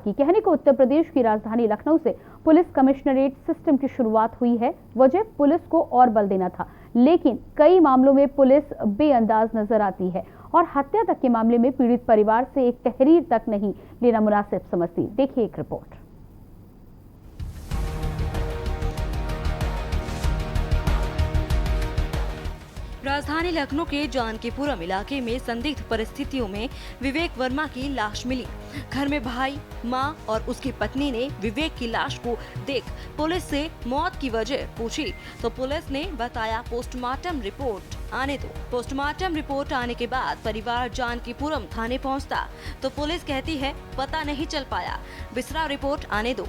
की कहने को उत्तर प्रदेश की राजधानी लखनऊ से पुलिस कमिश्नरेट सिस्टम की शुरुआत हुई है। वजह पुलिस को और बल देना था, लेकिन कई मामलों में पुलिस बेअंदाज नजर आती है और हत्या तक के मामले में पीड़ित परिवार से एक तहरीर तक नहीं लेना मुनासिब समझती। देखिए एक रिपोर्ट। राजधानी लखनऊ के जानकीपुरम इलाके में संदिग्ध परिस्थितियों में विवेक वर्मा की लाश मिली। घर में भाई, मां और उसकी पत्नी ने विवेक की लाश को देख पुलिस से मौत की वजह पूछी तो पुलिस ने बताया पोस्टमार्टम रिपोर्ट आने दो। पोस्टमार्टम रिपोर्ट आने के बाद परिवार जानकीपुरम थाने पहुंचता तो पुलिस कहती है पता नहीं चल पाया, बिसरा रिपोर्ट आने दो।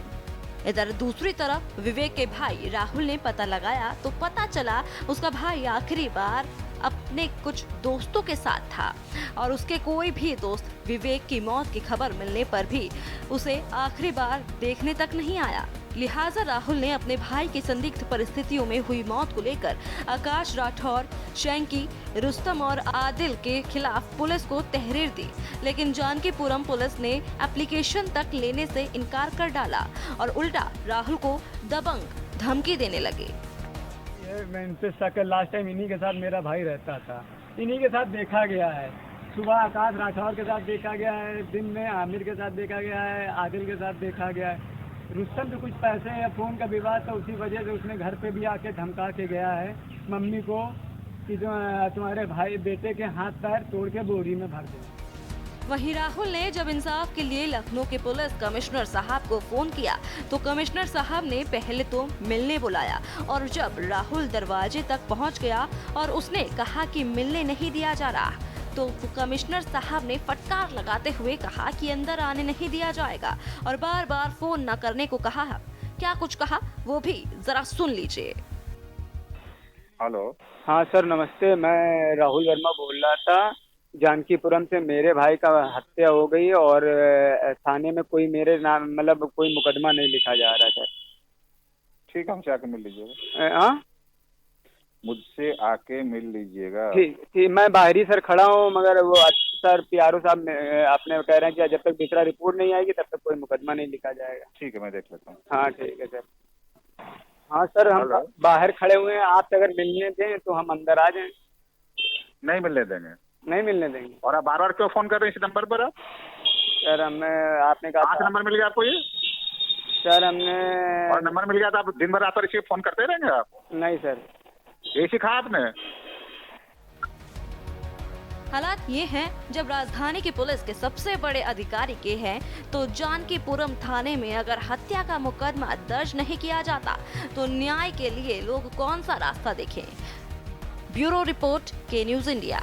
इधर दूसरी तरफ विवेक के भाई राहुल ने पता लगाया तो पता चला उसका भाई आखिरी बार अपने कुछ दोस्तों के साथ था और उसके कोई भी दोस्त विवेक की मौत की खबर मिलने पर भी उसे आखिरी बार देखने तक नहीं आया। लिहाजा राहुल ने अपने भाई की संदिग्ध परिस्थितियों में हुई मौत को लेकर आकाश राठौर, शैंकी, रुस्तम और आदिल के खिलाफ पुलिस को तहरीर दी, लेकिन जानकीपुरम पुलिस ने एप्लीकेशन तक लेने से इनकार कर डाला और उल्टा राहुल को दबंग धमकी देने लगे। मैं इनसे शक है, लास्ट टाइम इन्हीं के साथ मेरा भाई रहता था, इन्हीं के साथ देखा गया है। सुबह आकाश राठौर के साथ देखा गया है, दिन में आमिर के साथ देखा गया है, आदिल के साथ देखा गया है। रुस्तम तो कुछ पैसे या फ़ोन का विवाद था, उसी वजह से उसने घर पे भी आके धमका के गया है मम्मी को कि जो तुम्हारे भाई बेटे के हाथ पैर तोड़ के बोरी में भर दे। वहीं राहुल ने जब इंसाफ के लिए लखनऊ के पुलिस कमिश्नर साहब को फोन किया तो कमिश्नर साहब ने पहले तो मिलने बुलाया और जब राहुल दरवाजे तक पहुंच गया और उसने कहा कि मिलने नहीं दिया जा रहा तो कमिश्नर साहब ने फटकार लगाते हुए कहा कि अंदर आने नहीं दिया जाएगा और बार बार फोन न करने को कहा। क्या कुछ कहा वो भी जरा सुन लीजिए। हेलो। हाँ सर नमस्ते, मैं राहुल वर्मा बोल रहा था। जानकीपुरम से मेरे भाई का हत्या हो गई और थाने में कोई मेरे नाम मतलब कोई मुकदमा नहीं लिखा जा रहा था। ठीक है, हमसे आके मिल लीजिएगा। हाँ मुझसे आके मिल लीजिएगा। ठीक, मैं बाहर ही सर खड़ा हूँ, मगर वो सर पीआरओ साहब आपने कह रहे हैं कि जब तक दूसरा रिपोर्ट नहीं आएगी तब तक कोई मुकदमा नहीं लिखा जाएगा। ठीक है, मैं देख लेता हूँ। हाँ ठीक है सर। हाँ सर, हम बाहर खड़े हुए हैं, आप अगर मिलने दें तो हम अंदर आ जाएं। नहीं मिलने देंगे। नहीं मिलने देंगे। और आप बार बार क्यों फोन कर रहे हैं इस नंबर पर? आप सर आपने कहा आज नंबर मिल गया आपको? ये सर हमने और नंबर मिल गया तो आप दिन भर आता रिसीव फोन करते रहेंगे आप? नहीं सर। ये सीखा आपने? हालात ये हैं, जब राजधानी की पुलिस के सबसे बड़े अधिकारी के हैं तो जानकीपुरम थाने में अगर हत्या का मुकदमा दर्ज नहीं किया जाता तो न्याय के लिए लोग कौन सा रास्ता देखें। ब्यूरो रिपोर्ट के न्यूज़ इंडिया।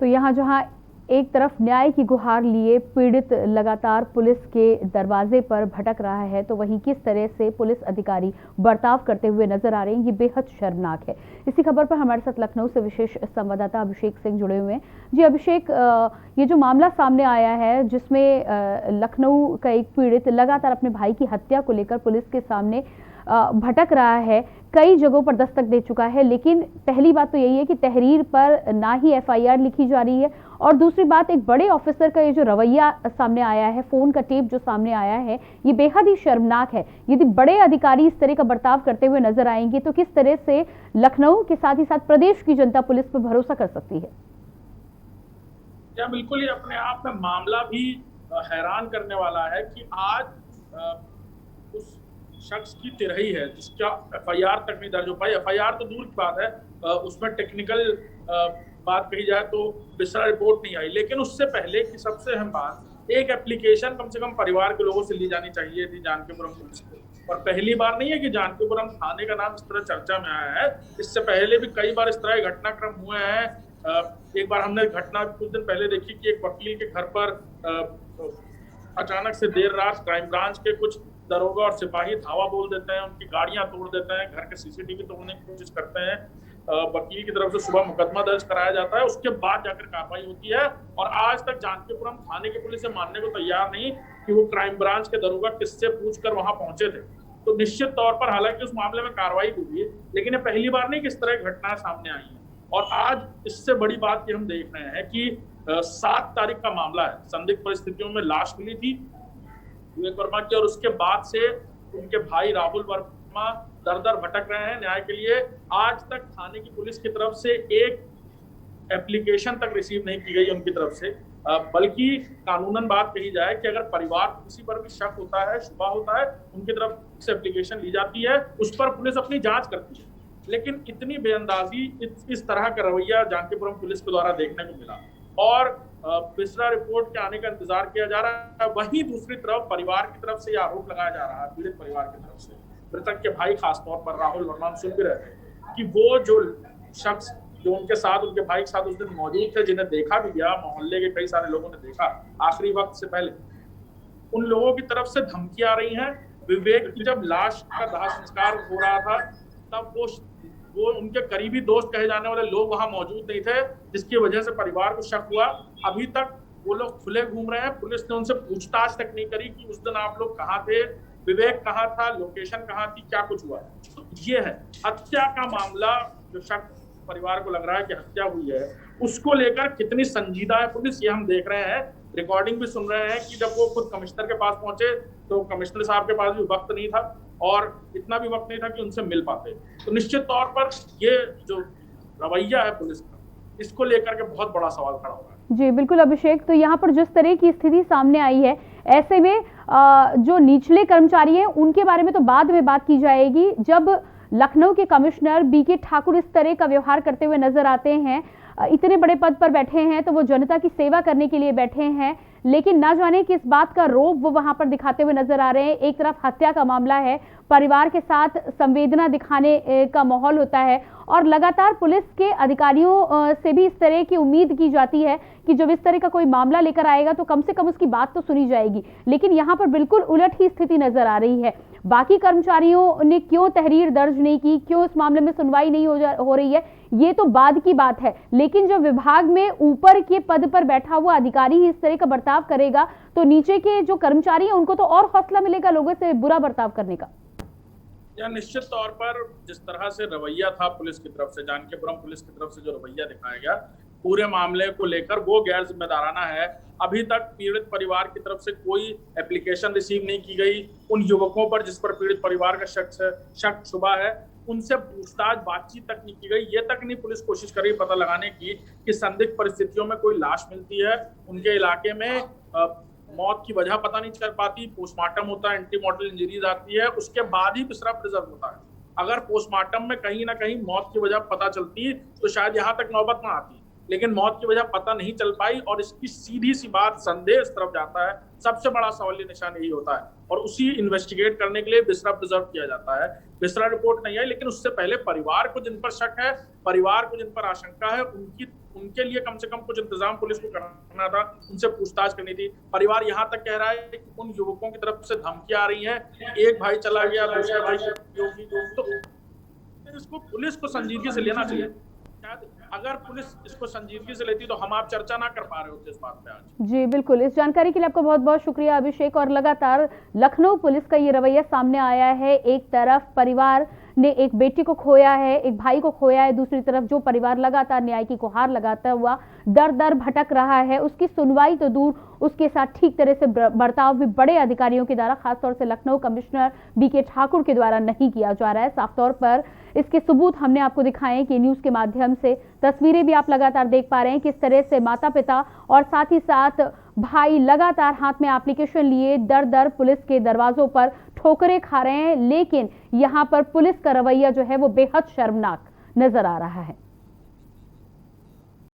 तो यहाँ जहाँ एक तरफ न्याय की गुहार लिए पीड़ित लगातार पुलिस के दरवाजे पर भटक रहा है, तो वहीं किस तरह से पुलिस अधिकारी बर्ताव करते हुए नजर आ रहे हैं, ये बेहद शर्मनाक है। इसी खबर पर हमारे साथ लखनऊ से विशेष संवाददाता अभिषेक सिंह जुड़े हुए हैं। जी अभिषेक, ये जो मामला सामने आया है जिसमें लखनऊ का एक पीड़ित लगातार अपने भाई की हत्या को लेकर पुलिस के सामने भटक रहा है, कई जगहों पर दस्तक दे चुका है, लेकिन पहली बात तो यही है कि तहरीर पर ना ही एफआईआर लिखी जा रही है और दूसरी बात एक बड़े ऑफिसर का ये जो रवैया सामने आया है, फोन का टेप जो सामने आया है, ये बेहद ही शर्मनाक है। यदि बड़े अधिकारी इस तरह का बर्ताव करते हुए नजर आएंगे तो किस तरह से लखनऊ के साथ ही साथ प्रदेश की जनता पुलिस पर भरोसा कर सकती है? या बिल्कुल, ये अपने आप में मामला भी हैरान करने वाला है कि आज उस शख्स की तिरही है जिसका एफआईआर तक नहीं दर्ज हो पाई। एफआईआर तो दूर की बात है, उसमें टेक्निकल बात कही जाए तो बिसरा रिपोर्ट नहीं आई, लेकिन उससे पहले की सबसे अहम बात, एक एप्लीकेशन कम से कम परिवार के लोगों से ली जानी चाहिए थी जानकीपुरम पुलिस को। और पहली बार नहीं है कि जानकीपुरम थाने का नाम इस तरह चर्चा में आया है, इससे पहले भी कई बार इस तरह के घटनाक्रम हुए हैं। एक बार हमने घटना कुछ दिन पहले देखी कि एक वकील के घर पर अचानक से देर रात क्राइम ब्रांच के कुछ दरोगा और सिपाही धावा बोल देते हैं, उनकी गाड़ियां तोड़ देते हैं, घर के सीसीटीवी तोड़ने की कोशिश करते हैं। वकील की तरफ से सुबह मुकदमा दर्ज कराया जाता है, उसके बाद जाकर कार्रवाई होती है। और आज तक जानकीपुरम थाने की पुलिस मानने को तैयार नहीं कि वो क्राइम ब्रांच के दरोगा किससे पूछकर वहां पहुंचे थे। तो निश्चित तौर पर हालांकि उस मामले में कार्रवाई हुई है, लेकिन ये पहली बार नहीं कि इस तरह की घटनाएं सामने आई है। और आज इससे बड़ी बात ये हम देख रहे हैं कि 7 तारीख का मामला है। संदिग्ध परिस्थितियों में लाश मिली थी विवेक वर्मा की, और उसके बाद से उनके भाई राहुल वर्मा दर दर भटक रहे हैं न्याय के लिए। आज तक थाने की पुलिस की तरफ से एक एप्लीकेशन तक रिसीव नहीं की गई उनकी तरफ से, बल्कि कानूनन बात कही जाए कि अगर परिवार को किसी पर भी शक होता है, शुबा होता है, उनकी तरफ से एप्लीकेशन ली जाती है, उस पर पुलिस अपनी जांच करती है। लेकिन इतनी बेअंदाजी, इस तरह का रवैया जानकीपुरम पुलिस के द्वारा देखने को मिला, और बिसरा रिपोर्ट के आने का इंतजार किया जा रहा है। वहीं दूसरी तरफ परिवार की तरफ से यह आरोप लगाया जा रहा है, पीड़ित परिवार की तरफ से, मृतक के भाई खासतौर पर राहुल वर्मा, सुन भी रहे थे कि वो जो शख्स जो उनके साथ, उनके भाई के साथ उस दिन मौजूद थे, जिन्हें देखा भी गया, मोहल्ले के कई सारे लोगों ने देखा आखिरी वक्त से पहले, उन लोगों की तरफ से धमकी आ रही है। विवेक की जब लाश का दाह संस्कार हो रहा था, तब वो उनके करीबी दोस्त कहे जाने वाले लोग वहां मौजूद नहीं थे, जिसकी वजह से परिवार को शक हुआ। अभी तक वो लोग खुले घूम रहे हैं, पुलिस ने उनसे पूछताछ तक नहीं करी कि उस दिन आप लोग कहाँ थे, विवेक कहाँ था, लोकेशन कहाँ थी, क्या कुछ हुआ। तो ये है हत्या का मामला, जो शक परिवार को लग रहा है कि हत्या हुई है, उसको लेकर कितनी संजीदा है पुलिस, ये हम देख रहे हैं। रिकॉर्डिंग भी सुन रहे हैं कि जब वो खुद कमिश्नर के पास पहुंचे तो कमिश्नर साहब के पास भी वक्त नहीं था, और इतना भी वक्त नहीं था कि उनसे मिल पाते। तो निश्चित तौर पर ये जो रवैया है पुलिस का, इसको लेकर के बहुत बड़ा सवाल खड़ा हुआ है। जी बिल्कुल अभिषेक, तो यहाँ पर जिस तरह की स्थिति सामने आई है, ऐसे में जो निचले कर्मचारी हैं उनके बारे में तो बाद में बात की जाएगी। जब लखनऊ के कमिश्नर बीके ठाकुर इस तरह का व्यवहार करते हुए नजर आते हैं, इतने बड़े पद पर बैठे हैं, तो वो जनता की सेवा करने के लिए बैठे हैं, लेकिन ना जाने किस बात का रोब वो वहां पर दिखाते हुए नजर आ रहे हैं। एक तरफ हत्या का मामला है, परिवार के साथ संवेदना दिखाने का माहौल होता है, और लगातार पुलिस के अधिकारियों से भी इस तरह की उम्मीद की जाती है कि जब इस तरह का कोई मामला लेकर आएगा तो कम से कम उसकी बात तो सुनी जाएगी। लेकिन यहाँ पर बिल्कुल उलट ही स्थिति नजर आ रही है। बाकी कर्मचारियों ने क्यों तहरीर दर्ज नहीं की, क्यों इस मामले में सुनवाई नहीं हो रही है, ये तो बाद की बात है। लेकिन जब विभाग में ऊपर के पद पर बैठा हुआ अधिकारी ही इस तरह का बर्ताव करेगा, तो नीचे के जो कर्मचारी हैं उनको तो और हौसला मिलेगा लोगों से बुरा बर्ताव करने का। या निश्चित तौर पर जिस तरह से रवैया था पुलिस की तरफ से, जानकीपुरम पुलिस की तरफ से जो रवैया दिखाया गया पूरे मामले को लेकर, वो गैर जिम्मेदाराना है। अभी तक पीड़ित परिवार की तरफ से कोई एप्लीकेशन रिसीव नहीं की गई। उन युवकों पर जिस पर पीड़ित परिवार का शक शुबा है, उनसे पूछताछ, बातचीत तक नहीं की गई। ये तक नहीं पुलिस कोशिश कर रही पता लगाने की कि संदिग्ध परिस्थितियों में कोई लाश मिलती है उनके इलाके में, मौत की वजह पता नहीं चल पाती, पोस्टमार्टम होता है, एंटीमॉर्टल इंजरीज आती है, उसके बाद ही बिसरा प्रिजर्व होता है। अगर पोस्टमार्टम में कहीं ना कहीं मौत की वजह पता चलती तो शायद यहाँ तक नौबत ना आती, लेकिन मौत की वजह पता नहीं चल पाई, और इसकी सीधी सी बात संदेह इस तरफ जाता है। सबसे बड़ा सवालिया निशान यही होता है, और उसी इन्वेस्टिगेट करने के लिए बिसरा प्रिजर्व किया जाता है। बिसरा रिपोर्ट नहीं आई, लेकिन उससे पहले परिवार को जिन पर शक है, परिवार को जिन पर आशंका है, उनके लिए कम से कम कुछ इंतजाम पुलिस को करना था, उनसे पूछताछ करनी थी। परिवार यहाँ तक कह रहा है कि उन युवकों की तरफ से धमकी आ रही है, एक भाई चला गया, दूसरे भाई तो इसको पुलिस को संजीदगी से लेना चाहिए। अगर पुलिस इसको संजीदगी से लेती तो हम आप चर्चा ना कर पा रहे होते इस बात पे आज। जी बिल्कुल, इस जानकारी के लिए आपका बहुत बहुत शुक्रिया अभिषेक। और लगातार लखनऊ पुलिस का ये रवैया सामने आया है। एक तरफ परिवार ने एक बेटी को खोया है, एक भाई को खोया है, दूसरी तरफ जो परिवार लगातार न्याय की गुहार लगाता हुआ दर दर भटक रहा है, उसकी सुनवाई तो दूर, उसके साथ ठीक तरह से बर्ताव भी बड़े अधिकारियों के द्वारा, खासतौर से लखनऊ कमिश्नर बीके ठाकुर के द्वारा नहीं किया जा रहा है। साफ तौर पर इसके सबूत हमने आपको दिखाए कि न्यूज के माध्यम से, तस्वीरें भी आप लगातार देख पा रहे हैं किस तरह से माता पिता और साथ ही साथ भाई लगातार हाथ में एप्लीकेशन लिए दर दर पुलिस के दरवाजों पर ठोकरें खा रहे हैं। लेकिन यहाँ पर पुलिस का रवैया जो है वो बेहद शर्मनाक नजर आ रहा है।